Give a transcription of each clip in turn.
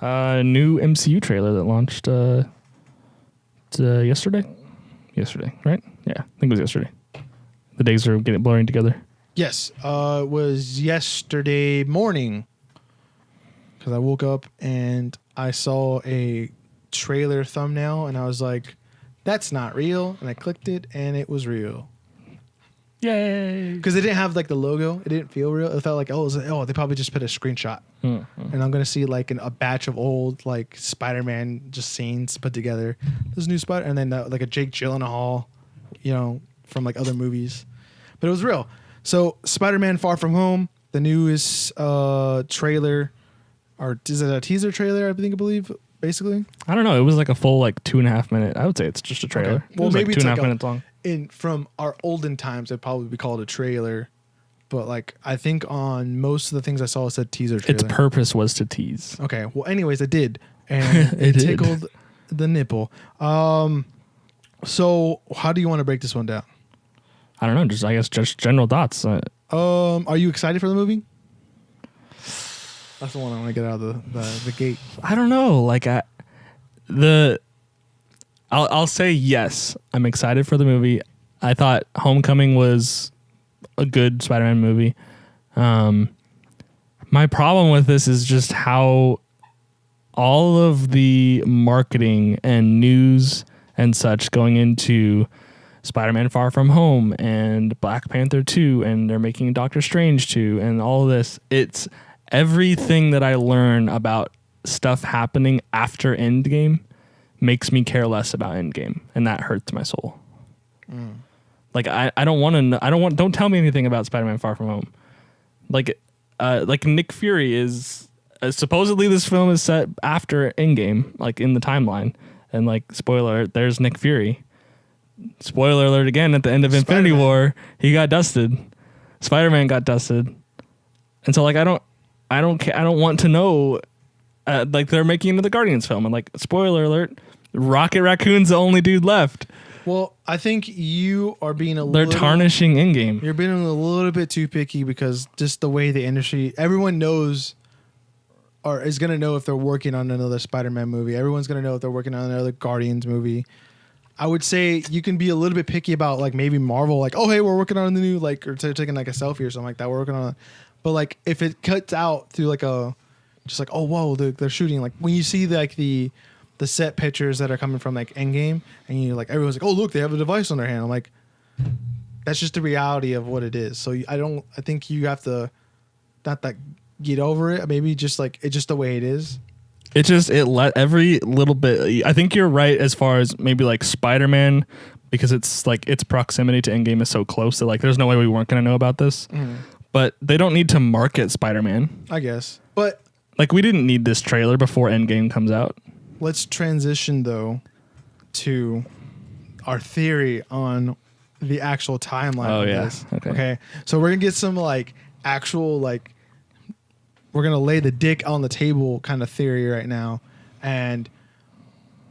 New MCU trailer that launched yesterday. Yesterday, right? Yeah, I think it was yesterday. The days are getting blurring together. Yes, it was yesterday morning because I woke up and I saw a trailer thumbnail and I was like, "That's not real," and I clicked it and it was real. Yay! Because it didn't have like the logo, it didn't feel real. It felt like they probably just put a screenshot, and I'm gonna see like a batch of old like Spider-Man just scenes put together. This new Spider, and then like a Jake Gyllenhaal, from like other movies, but it was real. So Spider-Man: Far From Home, the newest trailer, or is it a teaser trailer? I believe. Basically, I don't know. It was like a full 2.5 minute. I would say it's just a trailer. Okay. Well, maybe it's 2.5 like minutes long. From our olden times, it'd probably be called a trailer, but like I think on most of the things I saw, it said teaser trailer. Its purpose was to tease. Okay. Well, anyways, it did, and it tickled the nipple. So how do you want to break this one down? I don't know. I guess just general thoughts. Are you excited for the movie? That's the one I want to get out of the gate. I don't know. I'll say yes. I'm excited for the movie. I thought Homecoming was a good Spider-Man movie. My problem with this is just how all of the marketing and news and such going into Spider-Man: Far From Home and Black Panther 2, and they're making Doctor Strange 2, and all of this. It's everything that I learn about stuff happening after Endgame makes me care less about Endgame, and that hurts my soul. I don't want to know. Don't tell me anything about Spider-Man: Far From Home. Like Nick Fury is supposedly this film is set after Endgame, like in the timeline, and spoiler alert, there's Nick Fury. Spoiler alert again, at the end of Infinity War, he got dusted. Spider-Man got dusted, and so I don't want to know. They're making another Guardians film, and spoiler alert, Rocket Raccoon's the only dude left. Well, I think you are being They're tarnishing Endgame. You're being a little bit too picky because just the way the industry, everyone knows or is going to know if they're working on another Spider-Man movie. Everyone's going to know if they're working on another Guardians movie. I would say you can be a little bit picky about maybe Marvel, oh, hey, we're working on the new, or taking a selfie or something like that. We're working on it. But if it cuts out through oh, whoa, they're shooting. When you see the set pictures that are coming from Endgame, and you everyone's oh, look, they have a device on their hand. I'm that's just the reality of what it is. So I think you have to not get over it. Maybe just it's just the way it is. It let every little bit. I think you're right as far as maybe Spider-Man, because it's its proximity to Endgame is so close that there's no way we weren't going to know about this. But they don't need to market Spider-Man, I guess. But we didn't need this trailer before Endgame comes out. Let's transition though to our theory on the actual timeline of this. Okay. So we're gonna get some actual we're gonna lay the dick on the table kind of theory right now. And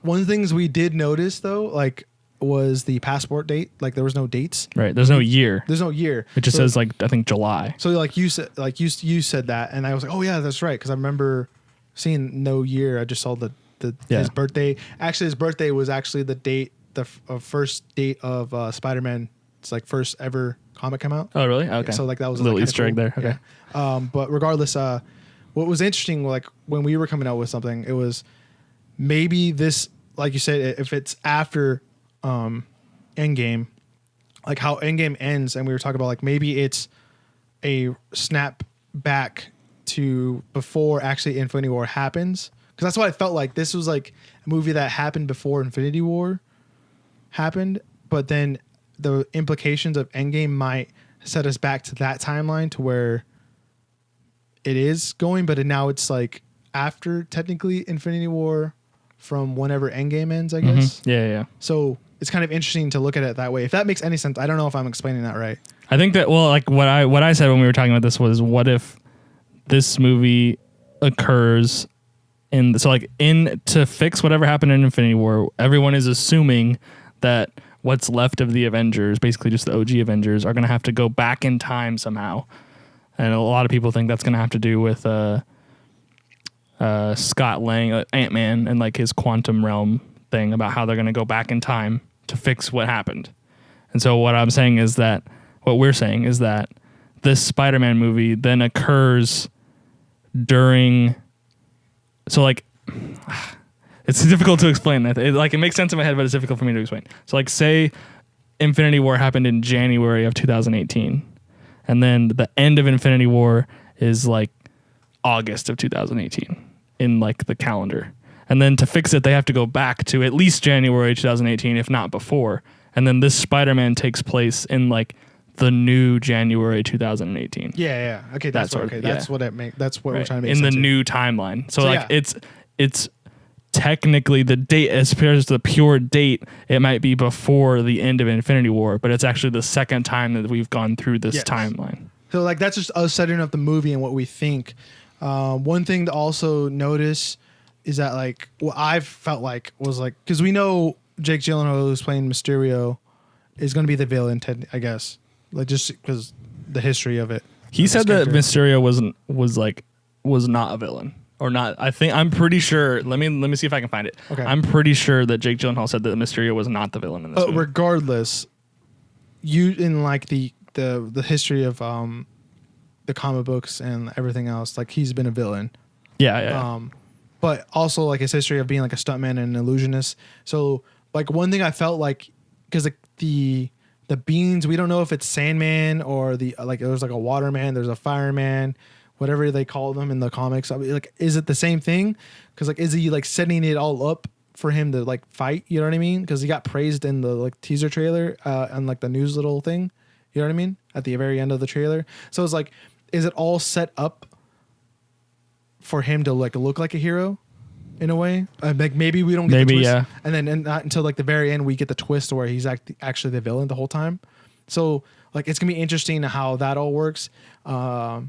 one of the things we did notice though, was the passport date. There was no dates. Right. There's no year. It just says I think July. So you said you said that, and I was oh yeah, that's right, because I remember seeing no year. I just saw his birthday. Actually, his birthday was actually the date, the first date of Spider-Man. It's first ever comic come out. Oh really? Okay. Yeah, so that was a little Easter egg there. Okay. Yeah. But regardless, what was interesting, when we were coming out with something, it was maybe this, like you said, if it's after Endgame, how Endgame ends, and we were talking about maybe it's a snap back to before actually Infinity War happens, because that's what I felt like. This was a movie that happened before Infinity War happened, but then the implications of Endgame might set us back to that timeline to where it is going, but now it's after technically Infinity War from whenever Endgame ends, I guess. Yeah. So it's kind of interesting to look at it that way. If that makes any sense, I don't know if I'm explaining that right. I think that what I said when we were talking about this was, what if this movie occurs to fix whatever happened in Infinity War, everyone is assuming that what's left of the Avengers, basically just the OG Avengers, are going to have to go back in time somehow. And a lot of people think that's going to have to do with Scott Lang, Ant-Man, and like his quantum realm thing about how they're going to go back in time to fix what happened. And so what we're saying is that this Spider-Man movie then occurs during. So like, it's difficult to explain. It makes sense in my head, but it's difficult for me to explain. So like, say Infinity War happened in January of 2018, and then the end of Infinity War is like August of 2018 in like the calendar. And then to fix it, they have to go back to at least January 2018, if not before. And then this Spider-Man takes place in like the new January 2018. Yeah. Okay, that's what we're trying to make in sense the of. new timeline. So like it's technically the date, as far as the pure date, it might be before the end of Infinity War, but it's actually the second time that we've gone through this timeline. So like that's just us setting up the movie and what we think. One thing to also notice is that like what I've felt like was like, because we know Jake Gyllenhaal, who's playing Mysterio, is going to be the villain, I guess, like just because the history of it. He said that Mysterio was not a villain or not. I'm pretty sure. Let me see if I can find it. Okay. I'm pretty sure that Jake Gyllenhaal said that Mysterio was not the villain in this movie. Regardless, you in like the history of the comic books and everything else, like he's been a villain. Yeah. But also like his history of being like a stuntman and an illusionist. So like one thing I felt like, because like the beings, we don't know if it's Sandman or there's like a waterman, there's a fireman, whatever they call them in the comics. I mean, like, is it the same thing? Because like, is he like setting it all up for him to like fight? You know what I mean? Because he got praised in the like teaser trailer and like the news little thing. You know what I mean? At the very end of the trailer. So it's like, is it all set up for him to like look like a hero in a way? Like maybe we don't get the twist. Yeah. And then not until like the very end we get the twist where he's actually the villain the whole time. So like it's gonna be interesting how that all works. I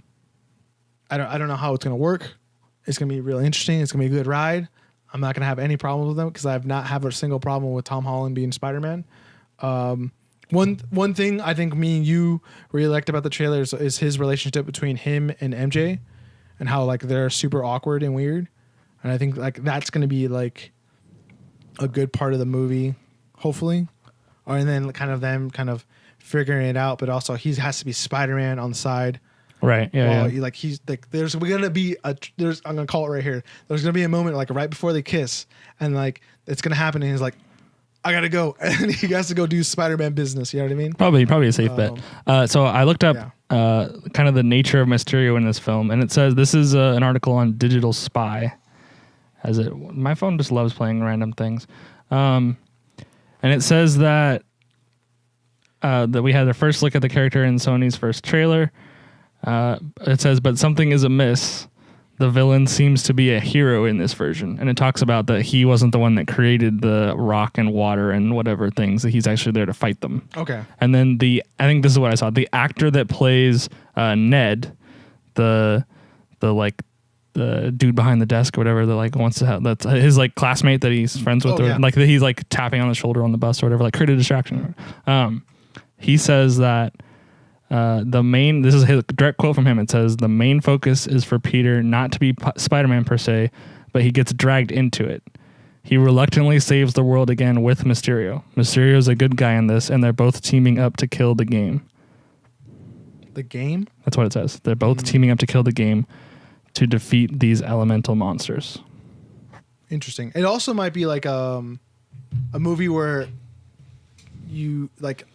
don't know how it's gonna work. It's gonna be really interesting. It's gonna be a good ride. I'm not gonna have any problems with them because I've not have a single problem with Tom Holland being Spider-Man. One thing I think me and you really liked about the trailer is his relationship between him and MJ, and how like they're super awkward and weird. And I think like that's going to be like a good part of the movie, hopefully. And then kind of them kind of figuring it out, but also he has to be Spider-Man on the side. Right. Yeah. Like he's like, I'm going to call it right here. There's going to be a moment like right before they kiss and like it's going to happen. And he's like, I got to go. And he has to go do Spider-Man business. You know what I mean? Probably a safe bet. So I looked up kind of the nature of Mysterio in this film, and it says this is an article on Digital Spy. My phone just loves playing random things. And it says that we had the first look at the character in Sony's first trailer. It says, but something is amiss. The villain seems to be a hero in this version. And it talks about that he wasn't the one that created the rock and water and whatever things, that he's actually there to fight them. Okay. And then I think this is what I saw. The actor that plays Ned, the dude behind the desk or whatever that like wants to have, that's his like classmate that he's friends with, like that he's like tapping on the shoulder on the bus or whatever, like create a distraction. He says that this is his direct quote from him. It says the main focus is for Peter not to be Spider-Man per se, but he gets dragged into it. He reluctantly saves the world again with Mysterio. Mysterio's a good guy in this, and they're both teaming up to kill the game. The game? That's what it says. They're both teaming up to kill the game to defeat these elemental monsters. Interesting. It also might be like a movie where you like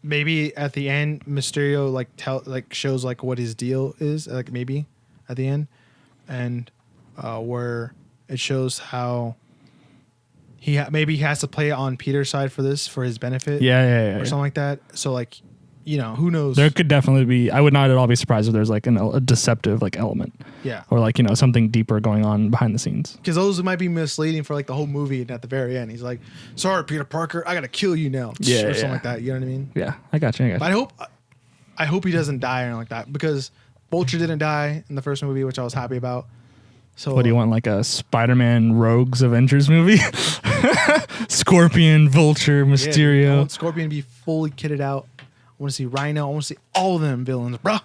maybe at the end Mysterio shows like what his deal is, like maybe at the end, and where it shows how maybe he has to play on Peter's side for his benefit, or something like that. So like, you know, who knows? There could definitely be. I would not at all be surprised if there's like a deceptive like element, or like, you know, something deeper going on behind the scenes. Because those might be misleading for like the whole movie, and at the very end, he's like, "Sorry, Peter Parker, I gotta kill you now," or something like that. You know what I mean? Yeah, I got you. But I hope he doesn't die or anything like that, because Vulture didn't die in the first movie, which I was happy about. So what do you want, like a Spider-Man Rogues Avengers movie? Scorpion, Vulture, Mysterio. Yeah, I want Scorpion to be fully kitted out. I want to see Rhino. I want to see all of them villains, bruh.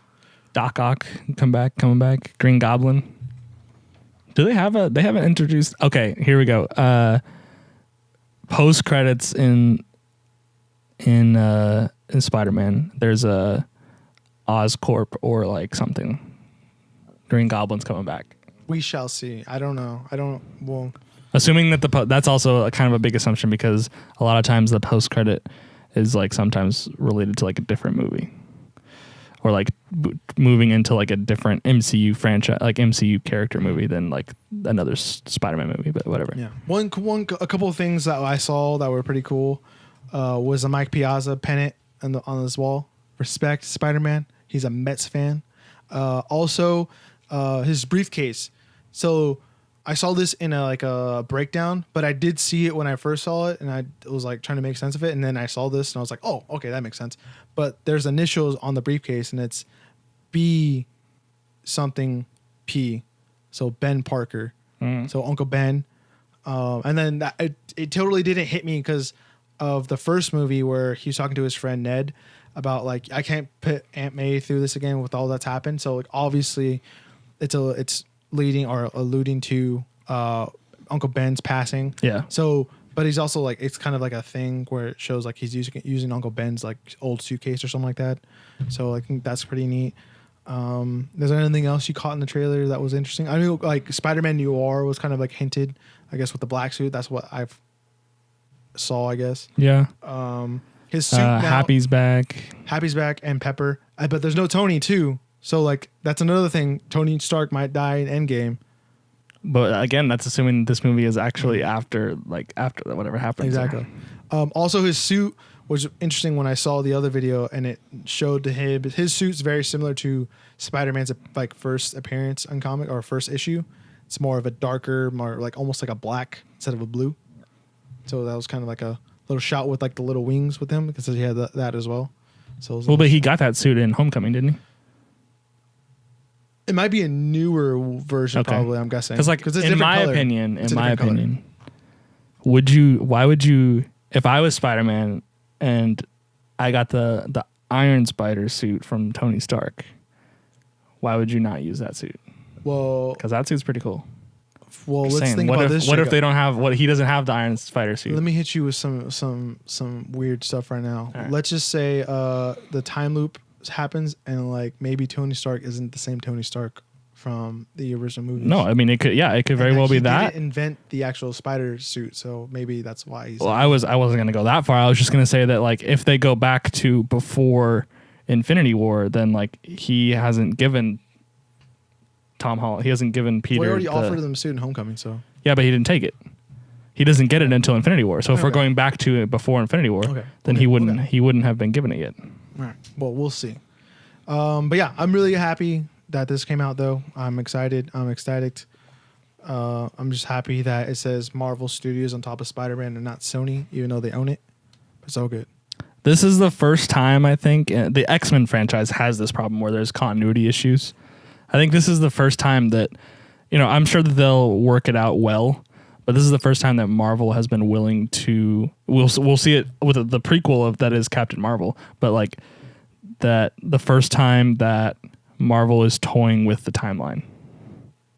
Doc Ock coming back. Green Goblin. Do they have they haven't introduced, okay, here we go. Post credits in Spider-Man, there's a Oscorp or like something. Green Goblin's coming back. We shall see. I don't know. Well, Assuming that that's also a kind of a big assumption because a lot of times the post credit is like sometimes related to like a different movie. Or like moving into like a different MCU franchise, like MCU character movie than like another Spider-Man movie, but whatever. Yeah. A couple of things that I saw that were pretty cool was a Mike Piazza pennant on his wall. Respect Spider-Man. He's a Mets fan. Also, his briefcase. So I saw this in a breakdown, but I did see it when I first saw it, and I was like trying to make sense of it, and then I saw this, and I was like, oh, okay, that makes sense. But there's initials on the briefcase, and it's B something P, so Ben Parker, so Uncle Ben, and then it totally didn't hit me because of the first movie where he was talking to his friend Ned about like I can't put Aunt May through this again with all that's happened. So like obviously, it's leading or alluding to Uncle Ben's passing. Yeah. So, but he's also like, it's kind of like a thing where it shows like he's using Uncle Ben's like old suitcase or something like that. So I think that's pretty neat. Is there anything else you caught in the trailer that was interesting? I knew like Spider-Man Noir was kind of like hinted, I guess, with the black suit. That's what I've saw, I guess. Yeah. His suit now, Happy's back. Happy's back and Pepper. But there's no Tony too. So like that's another thing. Tony Stark might die in Endgame. But again, that's assuming this movie is actually after whatever happens. Exactly. Also, his suit was interesting when I saw the other video, and it showed to him his suit's very similar to Spider-Man's like first appearance on comic or first issue. It's more of a darker, more like almost like a black instead of a blue. So that was kind of like a little shot with like the little wings with him because he had that as well. So but he got that suit in Homecoming, didn't he? It might be a newer version, probably. I'm guessing because, like, in my color. opinion, why would you? If I was Spider-Man and I got the Iron Spider suit from Tony Stark, why would you not use that suit? Well, because that suit's pretty cool. Well, let's think about this. What if they don't have he doesn't have the Iron Spider suit? Let me hit you with some weird stuff right now. All right. Let's just say the time loop happens and like maybe Tony Stark isn't the same Tony Stark from the original movies. No, I mean it could very well be that. He didn't invent the actual spider suit, so maybe that's why he's. Well, I wasn't going to go that far. I was just going to say that like if they go back to before Infinity War, then like he hasn't given Tom Holland. He hasn't given Peter. We already offered them a suit in Homecoming, so. Yeah, but he didn't take it. He doesn't get it until Infinity War. So if we're going back to before Infinity War, then he wouldn't have been given it yet. All right. Well, we'll see. But yeah, I'm really happy that this came out, though. I'm excited. I'm ecstatic. I'm just happy that it says Marvel Studios on top of Spider-Man and not Sony, even though they own it. It's all good. This is the first time, I think, the X-Men franchise has this problem where there's continuity issues. I think this is the first time that, I'm sure that they'll work it out well, but this is the first time that Marvel has been willing to. We'll see it with the prequel of that is Captain Marvel, but like that the first time that Marvel is toying with the timeline,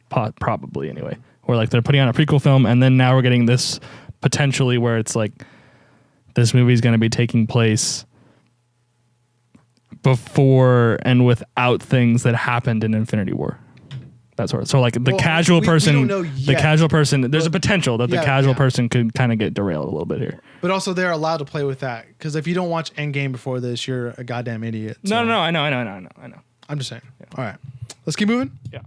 probably anyway, where like they're putting on a prequel film, and then now we're getting this potentially where it's like this movie is going to be taking place before and without things that happened in Infinity War. That sort of. So like the casual person, there's a potential that the casual person could kind of get derailed a little bit here. But also they're allowed to play with that because if you don't watch Endgame before this, you're a goddamn idiot. So. No, I know. I'm just saying. Yeah. All right, let's keep moving. Yeah.